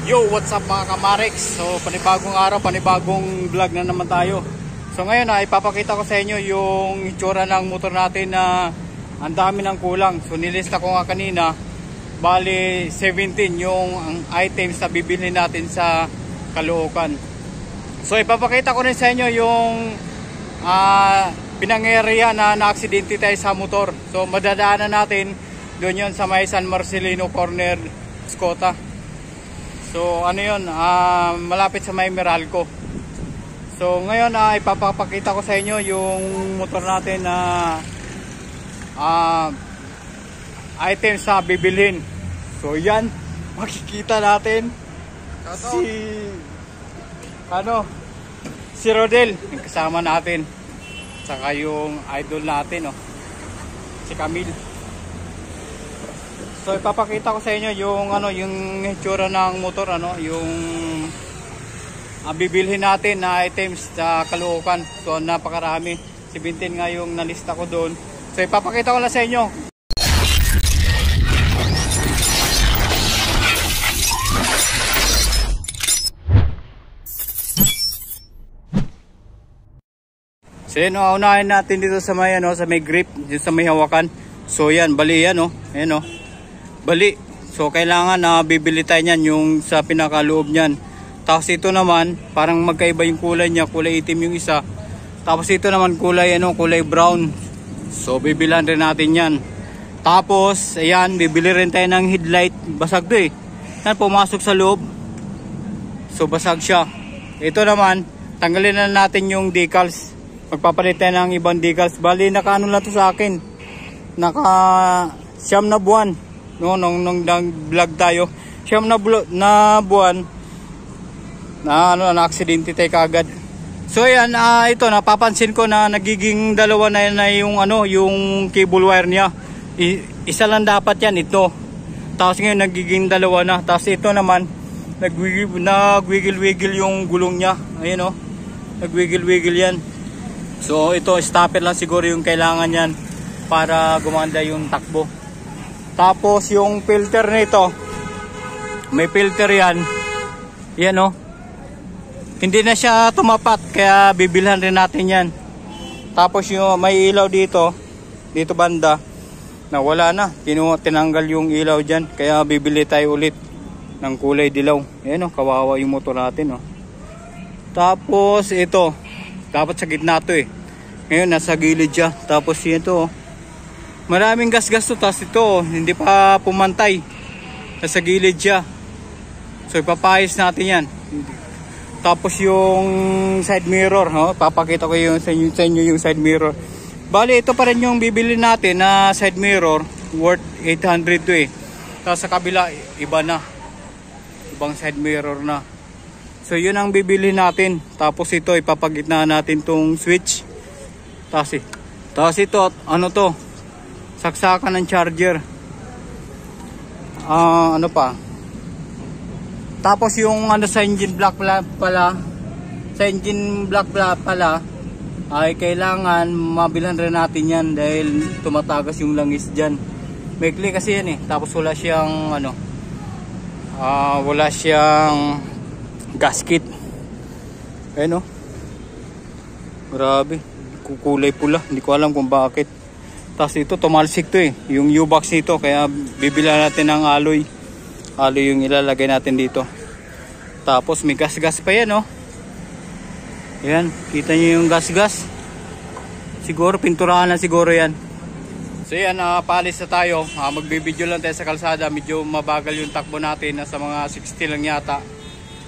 Yo, what's up mga kamarex? So, panibagong araw, panibagong vlog na naman tayo. So, ngayon ay ipapakita ko sa inyo yung itsura ng motor natin na ang dami ng kulang. So, nilista ko nga kanina, bali 17 yung items na bibili natin sa Caloocan. So, ipapakita ko rin sa inyo yung pinangyarihan na na-aksidente tayo sa motor. So, madadaanan natin doon yun sa may San Marcelino Corner, Escota. So ano yun, malapit sa may Meralco. So ngayon ipapakita ko sa inyo yung motor natin na items na bibilhin. So yan, makikita natin si Rodel, yung kasama natin. Saka yung idol natin, si Camille. So ipapakita ko sa inyo yung yung itsura ng motor, yung bibilhin natin na items sa Caloocan. So napakarami, 17 nga yung nalista ko doon. So ipapakita ko lang sa inyo. So yan, unahin natin dito sa may sa may grip, dito sa may hawakan. So yan, bali yan, ayan, bali. So kailangan na bibili tayo niyan yung sa pinakaloob niyan. Tapos ito naman parang magkaiba yung kulay niya, kulay itim yung isa. Tapos ito naman kulay kulay brown. So bibilan rin natin 'yan. Tapos ayan, bibili rin tayo ng headlight. Basag 'to eh. Yan, pumasok sa loob. So basag siya. Ito naman, tanggalin na natin yung decals. Magpapalit tayo ng ibang decals. Bali nakaano lang 'to sa akin. Naka siyam na buwan. Nung nag-vlog tayo, siyam na buwan na na-aksidente tayo kaagad. So ayan, ito napapansin ko na nagiging dalawa na yung yung cable wire niya. Isa lang dapat yan, ito. Tapos ngayon nagiging dalawa na. Tapos ito naman nagwiggle-wiggle yung gulong niya. Ayun nagwiggle-wiggle yan. So ito, stopper lang siguro yung kailangan yan para gumanda yung takbo. Tapos yung filter nito, may filter yan. Yan hindi na siya tumapat, kaya bibilhan rin natin yan. Tapos yung may ilaw dito banda, na wala na. Tinanggal yung ilaw dyan, kaya bibili tayo ulit ng kulay dilaw. Yan kawawa yung motor natin. Tapos ito, dapat sa gitna to Ngayon nasa gilid siya. Tapos ito maraming gas-gas to. Tapos ito hindi pa pumantay, nasa gilid siya. So ipapayos natin yan. Tapos yung side mirror, papakita ko yung sa inyo yung side mirror. Bali ito pa rin yung bibili natin na side mirror, worth 800 to Tapos sa kabila iba na, ibang side mirror na. So yun ang bibili natin. Tapos ito ipapagitna natin tong switch. Tapos ito to, saksakan ng charger. Pa. Tapos yung sa engine block pala, ay kailangan mabilan rin natin yan dahil tumatagas yung langis dyan. Maikli kasi yan Tapos wala siyang wala siyang gasket. Ayun grabe, kulay pula, hindi ko alam kung bakit. Tapos ito tumalsik to yung U-box nito, kaya bibila natin ng alloy yung ilalagay natin dito. Tapos may gas-gas pa yan Ayan, kita nyo yung gas-gas. Siguro pinturahan na siguro yan. So yan, paalis na tayo. Magbibideo lang tayo sa kalsada. Medyo mabagal yung takbo natin, nasa mga 60 lang yata.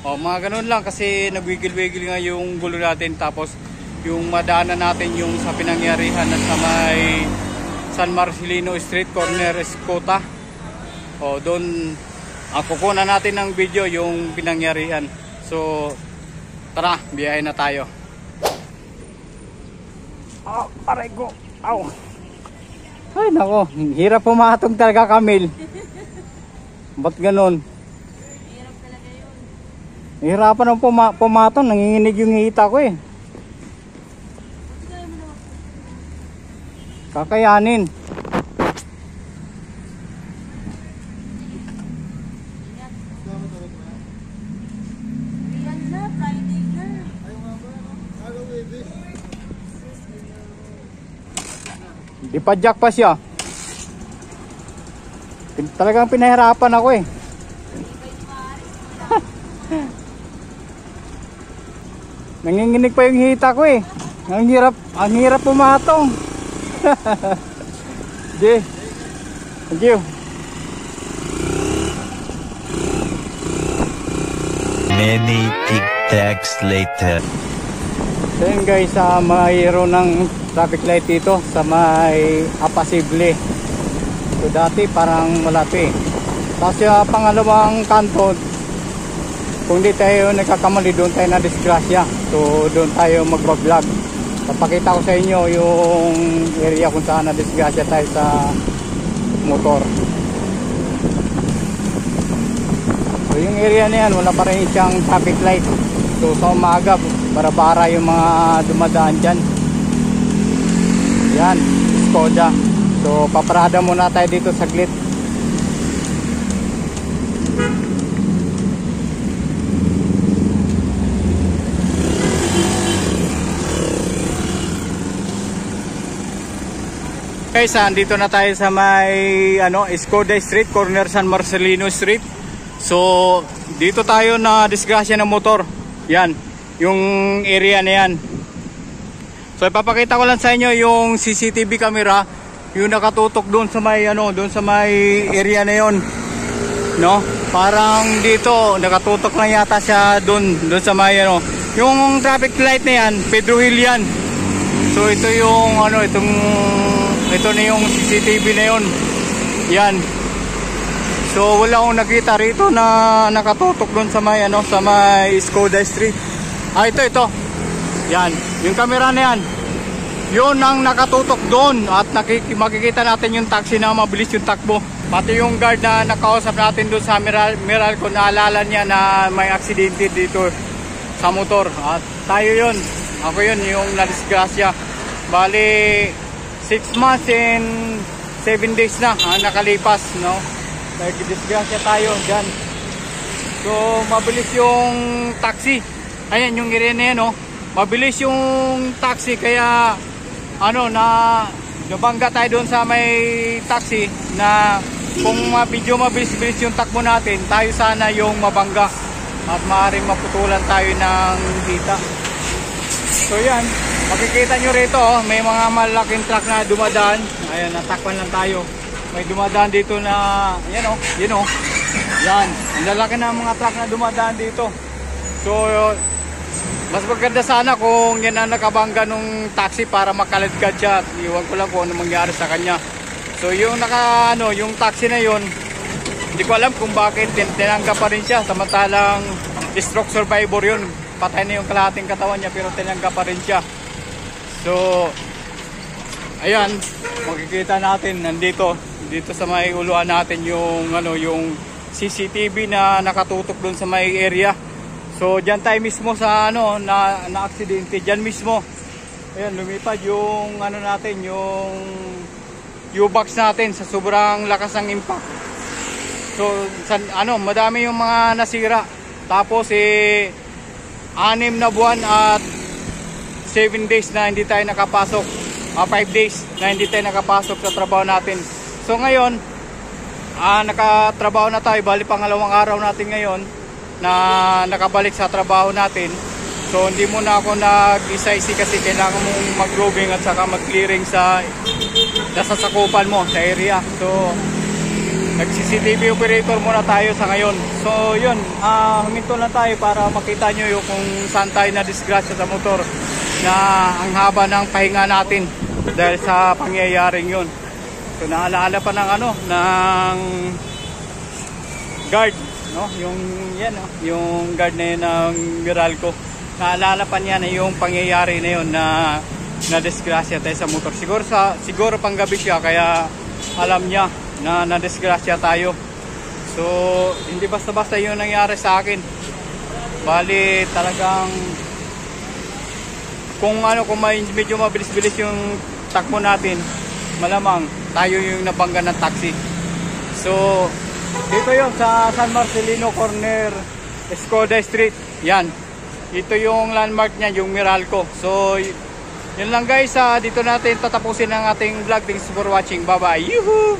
Mga ganun lang kasi nagwigil-wigil nga yung gulo natin. Tapos yung madaanan natin yung sa pinangyarihan na sa may San Marcelino Street Corner, Escota. Doon kukunan natin ng video yung pinangyarihan. So tara, biyahe na tayo. Aray ko. Ay nako, hirap pumatong talaga, Camille. Ba't ganun? Hirap talaga yun. Hirapan ng pumatong, nanginginig yung hita ko Kakayanin. Di pa jack pa siya. Talagang pinahirapan ako eh. Nanginginig pa yung hita ko eh. Ang hirap pumatong. Di. Thank you. Many tic-tacs later. So yun guys, mayroon ng traffic light dito sa may Apasible. So dati parang malaki. Tapos yung pangalawang kanto, kung di tayo nagkakamali, doon tayo na disgrasya. So doon tayo mag-vlog. Papakita ko sa inyo yung area kung saan na disgrasya tayo sa motor. So yung area na yan, wala pa rin siyang traffic light. So sa umaga, bara-bara yung mga dumadaan dyan. Yan, Skoda. So paparada muna tayo dito saglit. Guys, andito na tayo sa may Skoda Street, corner San Marcelino Street. So dito tayo na disgrasya ng motor. Yan, yung area na yan. So ipapakita ko lang sa inyo yung CCTV camera, yung nakatutok doon sa may doon sa may area na yon. No? Parang dito nakatutok lang yata siya doon sa may yung traffic light na yan, Pedro Hill yan. So ito yung ito na yung CCTV na yon. Yan. So wala akong nakita rito na nakatutok doon sa may sa may Skoda Street. Ito. Yan, yung camera na yan. Yun ang nakatutok doon at makikita natin yung taxi na mabilis yung takbo. Pati yung guard na nakausap natin doon sa Meralco, naalala niya na may aksidente dito sa motor. At tayo yun. Ako yun, yung nadisgrasya. Bali 6 months and 7 days na nakalipas, no? Nagdisgrasya tayo dyan. So mabilis yung taxi. Ayan yung area na yan, no? Mabilis yung taxi, kaya nabangga tayo doon sa may taxi na kung medyo mabilis yung takbo natin, tayo sana yung mabangga at maaaring maputulan tayo ng dita. So yan, makikita nyo rito, may mga malaking truck na dumadaan. Ayan, natakpan lang tayo. May dumadaan dito na yan. Yan, ang lalaki na mga truck na dumadaan dito. So mas maganda sana kung yan ang nakabangga nung taxi para makaladkad siya. Iwan ko lang kung ano mangyari sa kanya. So yung yung taxi na yun, hindi ko alam kung bakit tinangga pa rin siya. Samantalang stroke survivor yun. Patay na yung kalahating katawan niya pero tinangga pa rin siya. So ayan, makikita natin nandito sa may uluan natin yung yung CCTV na nakatutok dun sa may area. So diyan tayo mismo sa na aksidente diyan mismo. Ayan, lumipad yung natin, yung U-box natin sa sobrang lakas ng impact. So madami yung mga nasira. Tapos 6 na buwan at 7 days na hindi tayo nakapasok. 5 days na hindi tayo nakapasok sa trabaho natin. So ngayon, nakatrabaho na tayo, bali pangalawang araw natin ngayon na nakabalik sa trabaho natin. So hindi muna ako nag-isa-isi kasi kailangan mong mag-roving at saka mag-clearing sa sasakupan mo sa area. So nag-CCTV operator muna tayo sa ngayon. So yun, huminto lang tayo para makita nyo yung kung saan tayo na disgrasya sa motor na ang haba ng pahinga natin dahil sa pangyayaring yun. So naalaala pa ng ng guard, no? Yung guard na yun ng Meralco. Naalala pa niya na yung pangyayari na yun na nadisgrasya tayo sa motor. Siguro panggabi siya kaya alam niya na nadisgrasya tayo. So hindi basta-basta yung nangyari sa akin. Bali talagang kung medyo mabilis-bilis yung takbo natin, malamang tayo yung nabangga ng taxi. So dito yon sa San Marcelino corner Skoda Street. Yan, ito yung landmark niya, yung Meralco. So Yun lang guys, dito natin tatapusin ang ating vlog. Thanks for watching. Bye bye. Yuhu!